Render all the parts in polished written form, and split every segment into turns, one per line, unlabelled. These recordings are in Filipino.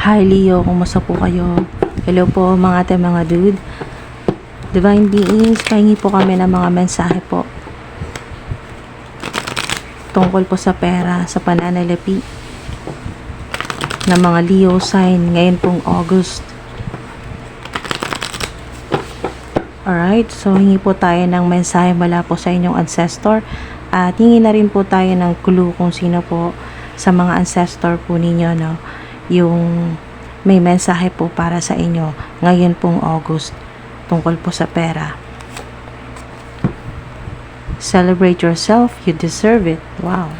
Hi Leo, kumusta po kayo? Hello po mga ate, mga dude. Divine Beings, pahingi po kami ng mga mensahe po tungkol po sa pera, sa pananalapi ng mga Leo sign ngayon pong August. Alright, so hingi po tayo ng mensahe mula po sa inyong ancestor at hingi na rin po tayo ng clue kung sino po sa mga ancestor po ninyo, no? Yung may mensahe po para sa inyo ngayon pong August tungkol po sa pera. Celebrate yourself, you deserve it. Wow.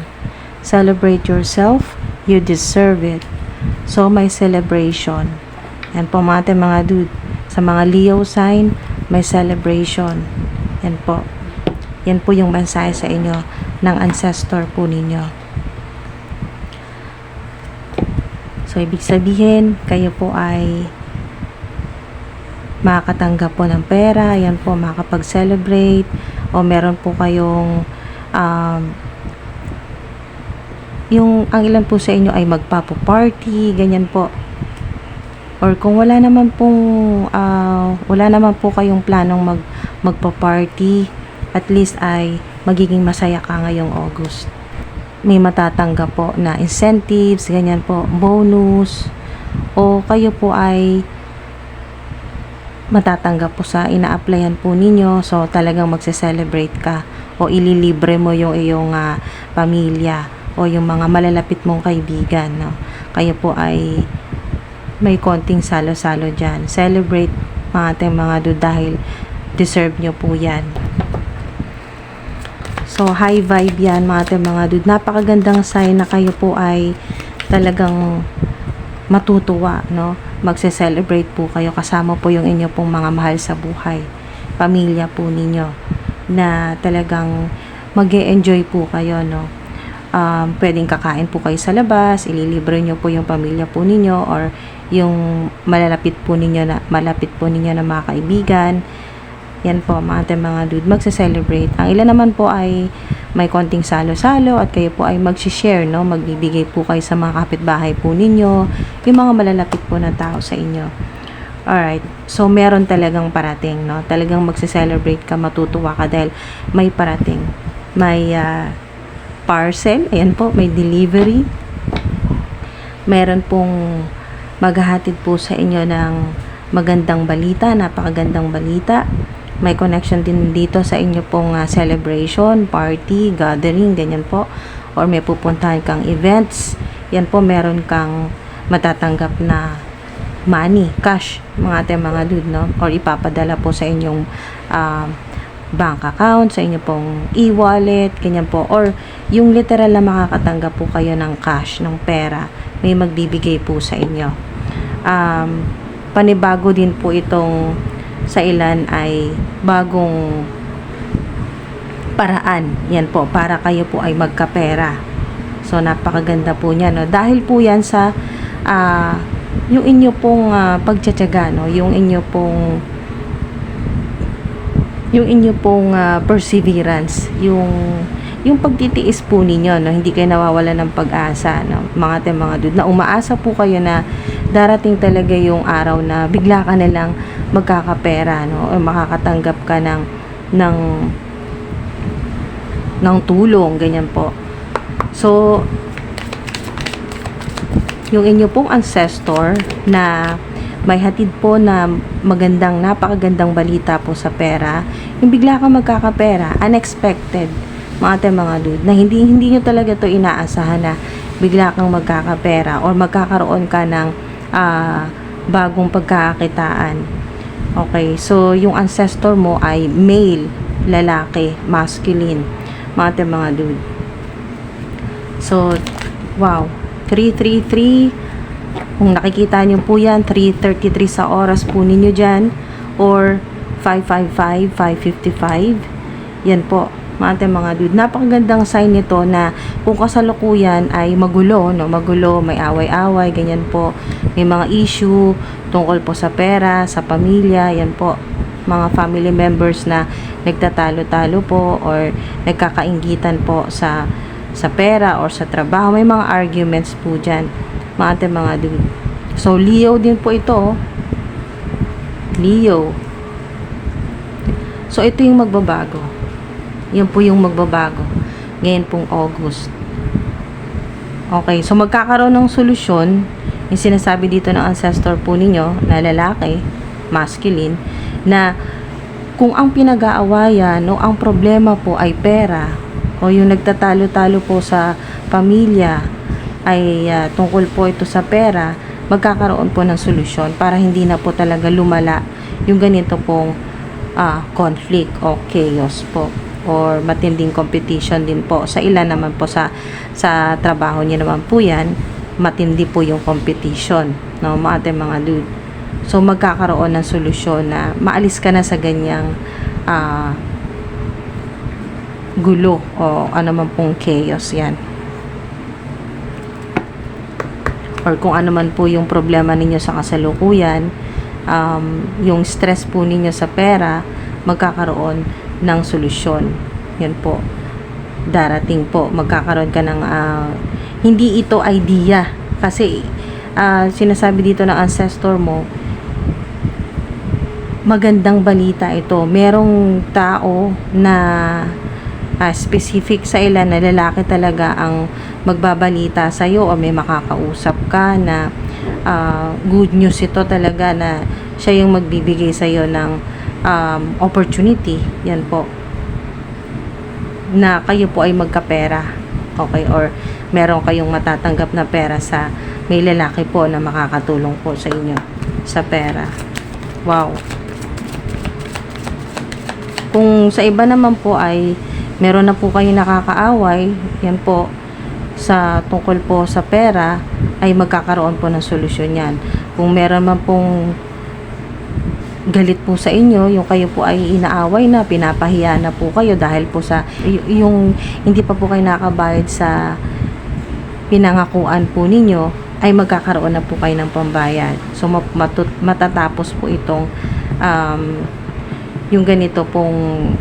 Celebrate yourself, you deserve it. So may celebration. Yan po mga dude. Sa mga Leo sign, may celebration. Yan po. Yan po yung mensahe sa inyo ng ancestor po ninyo. So, ibig sabihin, kayo po ay makakatanggap po ng pera, yan po, makakapag-celebrate, o meron po kayong, ang ilan po sa inyo ay magpapo-party, ganyan po. Or kung wala naman po kayong planong magpa-party, at least ay magiging masaya ka ngayong August. May matatanggap po na incentives, ganyan po, bonus, o kayo po ay matatanggap po sa ina-applyan po ninyo, so talagang magse-celebrate ka o ililibre mo yung iyong pamilya o yung mga malalapit mong kaibigan, no? Kayo po ay may konting salo-salo dyan. Celebrate mga dude dahil deserve nyo po yan. So, high vibe yan mga dude. Napakagandang sign na kayo po ay talagang matutuwa, no? Magse-celebrate po kayo. Kasama po yung inyo pong mga mahal sa buhay. Pamilya po ninyo. Na talagang mag-e-enjoy po kayo, no? Pwedeng kakain po kayo sa labas. Ililibre nyo po yung pamilya po ninyo or yung malapit po ninyo na mga kaibigan. Yan po mga dude, magse-celebrate. Ang ilan naman po ay may konting salo-salo at kayo po ay mag-share, no? Magbibigay po kayo sa mga kapitbahay po ninyo, yung mga malalapit po na tao sa inyo. Alright, so meron talagang parating, no? Talagang magse-celebrate ka, matutuwa ka dahil may parating. May parcel, ayan po, may delivery. Meron pong maghahatid po sa inyo ng magandang balita, napakagandang balita. May connection din dito sa inyo pong celebration, party, gathering, ganyan po. Or may pupuntahan kang events. Yan po, meron kang matatanggap na money, cash, mga dude, no? Or ipapadala po sa inyong bank account, sa inyo pong e-wallet, ganyan po. Or yung literal na makakatanggap po kayo ng cash, ng pera, may magbibigay po sa inyo. Panibago din po itong sa ilan ay bagong paraan. Yan po, para kayo po ay magkapera. So, napakaganda po niya, no? Dahil po yan sa yung inyo pong pagtsatsaga, no? Yung inyo pong perseverance, yung pagtitiis po ninyo, no? Hindi kayo nawawala ng pag-asa, no? Mga dude, na umaasa po kayo na darating talaga yung araw na bigla ka na lang magkakapera, no? O makakatanggap ka ng tulong, ganyan po. So, yung inyo pong ancestor na may hatid po na napakagandang balita po sa pera, yung bigla ka magkakapera, unexpected, mga dude, na hindi nyo talaga to inaasahan na bigla kang magkakapera or magkakaroon ka ng bagong pagkakakitaan. Okay, so yung ancestor mo ay male, lalaki, masculine, mga dude. So, wow, 333, kung nakikita nyo po yan, 3:33 sa oras po ninyo dyan, or 5:55, 5:55, yan po, mga dude. Napakagandang sign nito na kung kasalukuyan ay magulo, no? Magulo, may away-away, ganyan po. May mga issue tungkol po sa pera, sa pamilya, yan po. Mga family members na nagtatalo-talo po or nagkakainggitan po sa pera or sa trabaho. May mga arguments po dyan, mga dude. So, Leo din po ito. Oh. Leo. So, ito yung magbabago. Yan po yung magbabago. Ngayon pong August. Okay, so magkakaroon ng solusyon. Yung sinasabi dito ng ancestor po ninyo na lalaki, masculine, na kung ang pinag-aawayan o ang problema po ay pera o yung nagtatalo-talo po sa pamilya ay tungkol po ito sa pera, magkakaroon po ng solusyon para hindi na po talaga lumala yung ganito pong conflict o chaos po or matinding competition din po. Sa ilan naman po sa trabaho niya naman po yan, matindi po yung competition, no, mga dude. So, magkakaroon ng solusyon na maalis ka na sa ganyang gulo o ano man pong chaos yan. Or kung ano man po yung problema ninyo sa kasalukuyan, yung stress po ninyo sa pera, magkakaroon ng solusyon. Yan po. Darating po. Magkakaroon ka ng hindi ito idea. Kasi sinasabi dito ng ancestor mo, magandang balita ito. Merong tao na specific sa ilan na lalaki talaga ang magbabalita sa iyo o may makakausap ka na good news ito talaga na siya yung magbibigay sa iyo ng opportunity. Yan po. Na kayo po ay magkapera. Okay? Or meron kayong matatanggap na pera sa may lalaki po na makakatulong po sa inyo sa pera. Wow. Kung sa iba naman po ay meron na po kayo nakakaaway, yan po, sa tungkol po sa pera, ay magkakaroon po ng solusyon yan. Kung meron man pong galit po sa inyo, yung kayo po ay inaaway na, pinapahiya na po kayo dahil po sa, yung hindi pa po kayo nakabayad sa pinangakuan po ninyo, ay magkakaroon na po kayo ng pambayad. So, matatapos po itong yung ganito pong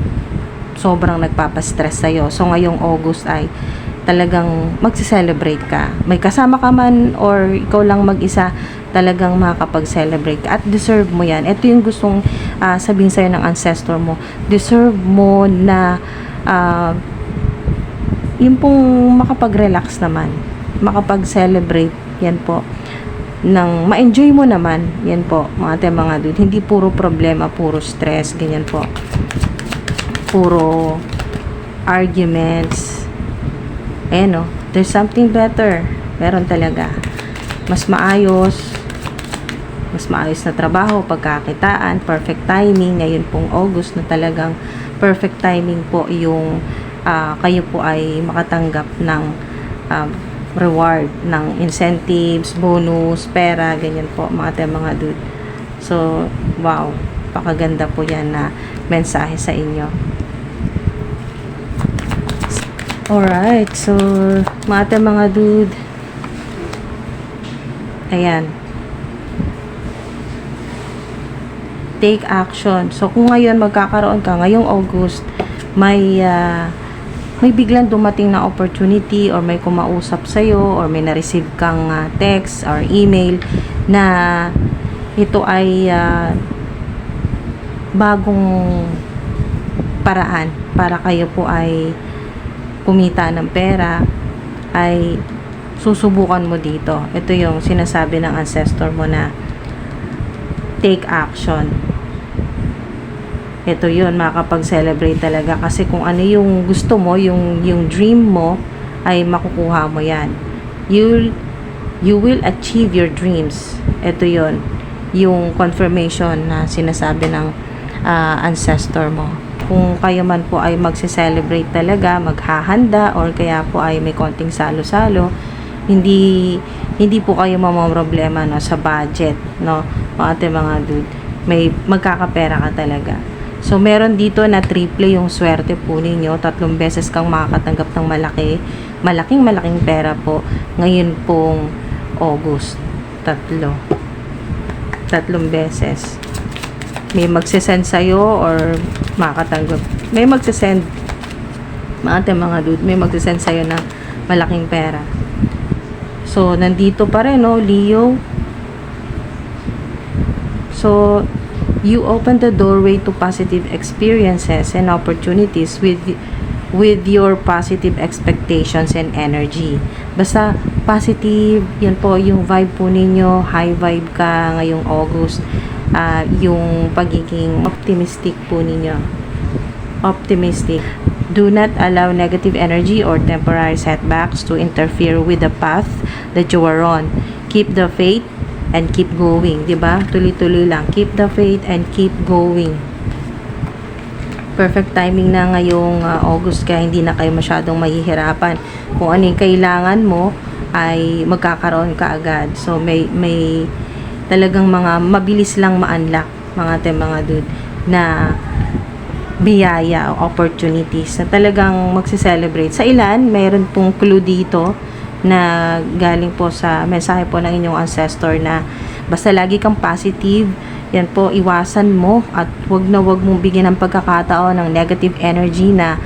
sobrang nagpapastress sa'yo. So, ngayong August ay talagang magse-celebrate ka. May kasama ka man or ikaw lang mag-isa, talagang makakapag-celebrate ka. At deserve mo yan. Ito yung gustong sabihin sa'yo ng ancestor mo. Deserve mo na yung pong makapag-relax naman. Makapag-celebrate. Yan po. Nang ma-enjoy mo naman. Yan po, mga dude. Hindi puro problema, puro stress. Ganyan po. Puro arguments. Ayan o, there's something better. Meron talaga. Mas maayos na trabaho, pagkakitaan, perfect timing. Ngayon pong August na talagang perfect timing po yung kayo po ay makatanggap ng reward, ng incentives, bonus, pera, ganyan po mga dude. So, wow, pakaganda po yan na mensahe sa inyo. Alright, so mga dude, ayan, take action. So kung ngayon magkakaroon ka ngayong August, may biglang dumating na opportunity or may kumausap sa'yo or may na-receive kang text or email na ito ay bagong paraan para kayo po ay kumita ng pera, ay susubukan mo dito. Ito yung sinasabi ng ancestor mo na take action. Ito yun, makakapag-celebrate talaga kasi kung ano yung gusto mo, yung dream mo, ay makukuha mo yan. You will achieve your dreams. Ito yun, yung confirmation na sinasabi ng ancestor mo. Kung kayo man po ay magse-celebrate talaga, maghahanda, or kaya po ay may konting salo-salo, hindi po kayo mamamroblema no, sa budget, no, mga dude. May magkakapera ka talaga. So, meron dito na triple yung swerte po ninyo. 3 beses kang makakatanggap ng malaking pera po ngayon pong August. 3 beses. May magsisend sa'yo or makakatanggap. May magsisend, mga dude, may magsisend sa'yo ng malaking pera. So, nandito pa rin, no, Leo. So, you open the doorway to positive experiences and opportunities with your positive expectations and energy. Basta positive, yan po yung vibe po ninyo, high vibe ka ngayong August. Yung pagiging optimistic po ninyo. Optimistic. Do not allow negative energy or temporary setbacks to interfere with the path that you are on. Keep the faith and keep going, 'di ba? Tuloy-tuloy lang. Keep the faith and keep going. Perfect timing na ngayong August, kaya hindi na kayo masyadong mahihirapan. Kung ano yung kailangan mo ay magkakaroon ka agad. So may talagang mga mabilis lang ma-unlock mga dude na biyaya o opportunities na talagang magse-celebrate. Sa ilan, mayroon pong clue dito na galing po sa mensahe po ng inyong ancestor na basta lagi kang positive, yan po, iwasan mo at wag mong bigyan ng pagkakataon ng negative energy na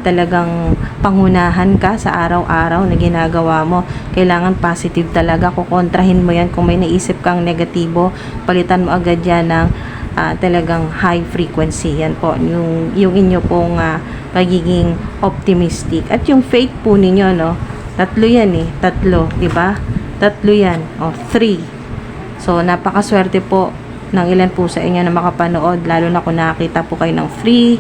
talagang pangunahan ka sa araw-araw na ginagawa mo. Kailangan positive talaga, kukontrahin mo yan. Kung may naisip kang negatibo, palitan mo agad yan ng talagang high frequency. Yan po yung inyo pong pagiging optimistic at yung faith po ninyo, no, tatlo yan tatlo, di ba? Tatlo yan, 3. So napakaswerte po ng ilan po sa inyo na makapanood, lalo na kung nakakita po kayo ng free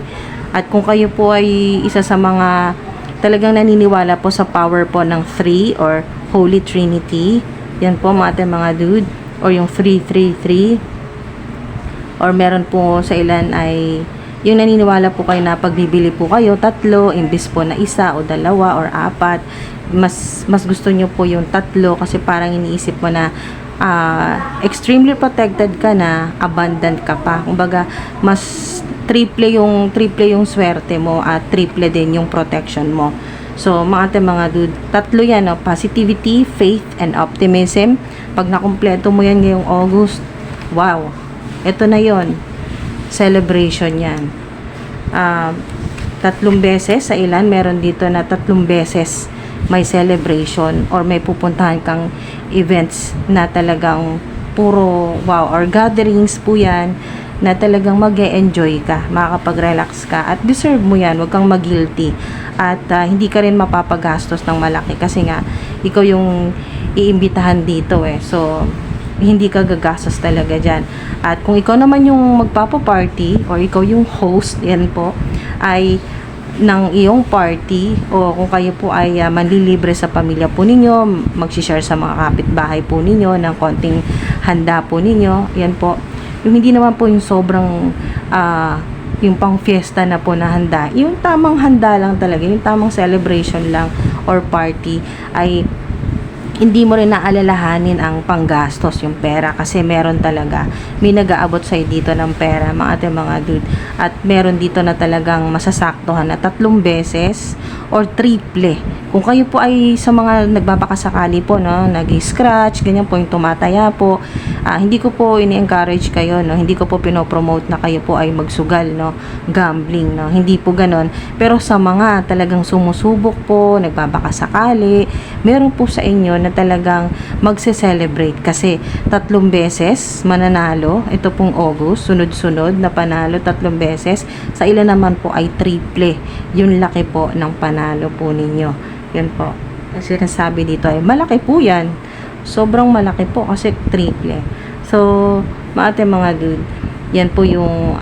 at kung kayo po ay isa sa mga talagang naniniwala po sa power po ng 3 or Holy Trinity. Yan po mga dude, or yung 333. Or meron po sa ilan ay yung naniniwala po kayo na pagbibili po kayo 3 imbis po na 1 o 2 or 4, mas gusto nyo po yung 3 kasi parang iniisip mo na extremely protected ka na, abundant ka pa. Kumbaga mas triple yung swerte mo at triple din yung protection mo. So mga dude, 3 yan, no? Positivity, faith, and optimism. Pag nakumpleto mo yan ngayong August, wow, ito na yon, celebration yan. 3 beses, sa ilan meron dito na 3 beses may celebration or may pupuntahan kang events na talagang puro wow, or gatherings po yan na talagang mag-e-enjoy ka, makakapag-relax ka at deserve mo yan, wag kang mag-guilty at hindi ka rin mapapagastos ng malaki kasi nga ikaw yung iimbitahan dito so hindi ka gagastos talaga dyan. At kung ikaw naman yung magpapaparty or ikaw yung host, yan po, ay ng iyong party o kung kayo po ay manlilibre sa pamilya po ninyo, mag-share sa mga kapitbahay po ninyo ng konting handa po ninyo, yan po. Yung hindi naman po yung sobrang yung pang fiesta na po na handa, yung tamang handa lang talaga, yung tamang celebration lang or party ay hindi mo rin naalalahanin ang panggastos, yung pera, kasi meron talaga, may nag-aabot sa'yo dito ng pera, mga dude, at meron dito na talagang masasaktuhan na 3 beses or triple. Kung kayo po ay sa mga nagbabakasakali po, no, nag-scratch, ganyan po, yung tumataya po, hindi ko po ini-encourage kayo, no, hindi ko po pinopromote na kayo po ay magsugal, no, gambling, no, hindi po ganon. Pero sa mga talagang sumusubok po, nagbabakasakali, meron po sa inyo na talagang magse-celebrate kasi 3 beses mananalo, ito pong August, sunod-sunod na panalo 3 beses, sa ilan naman po ay triple yung laki po ng panalo po ninyo. Yan po, kasi sinasabi dito ay malaki po yan, sobrang malaki po kasi triple. So mga dude, yan po yung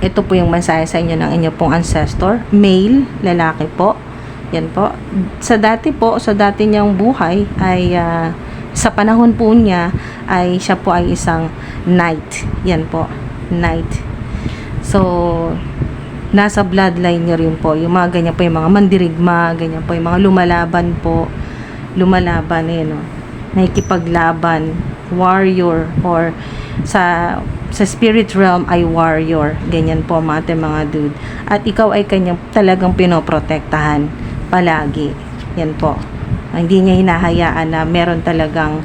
ito po yung mensahe sa inyo ng inyo pong ancestor, male, lalaki po. Yan po. Sa dati niyang buhay ay sa panahon po niya ay siya po ay isang knight. Yan po, knight. So nasa bloodline niya rin po yung mga ganyan po, yung mga mandirigma, ganyan po, yung mga lumalaban no, nakikipaglaban, warrior, or sa spirit realm ay warrior, ganyan po mga dude. At ikaw ay kanyang talagang pinoprotektahan palagi. Yan po. Hindi niya hinahayaan na meron talagang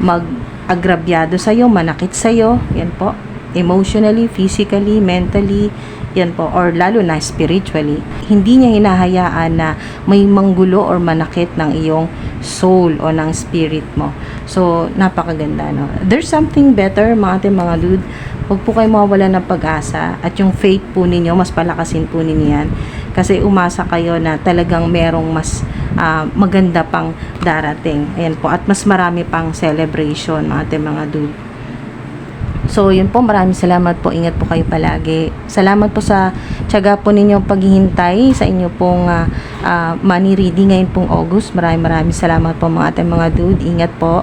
mag-agrabyado sa'yo, manakit sa'yo. Yan po. Emotionally, physically, mentally. yan po, or lalo na spiritually, hindi niya hinahayaan na may manggulo or manakit ng iyong soul o ng spirit mo. So, napakaganda, no? There's something better, mga ating mga dude. Huwag po kayo mawawala ng pag-asa, at yung faith po ninyo, mas palakasin po ninyo yan. Kasi umasa kayo na talagang merong mas maganda pang darating. Ayan po, at mas marami pang celebration, mga ating mga dude. So, yun po, maraming salamat po. Ingat po kayo palagi. Salamat po sa tiyaga po ninyong paghihintay sa inyo pong money reading ngayon pong August. Maraming salamat po, mga ating mga dude. Ingat po.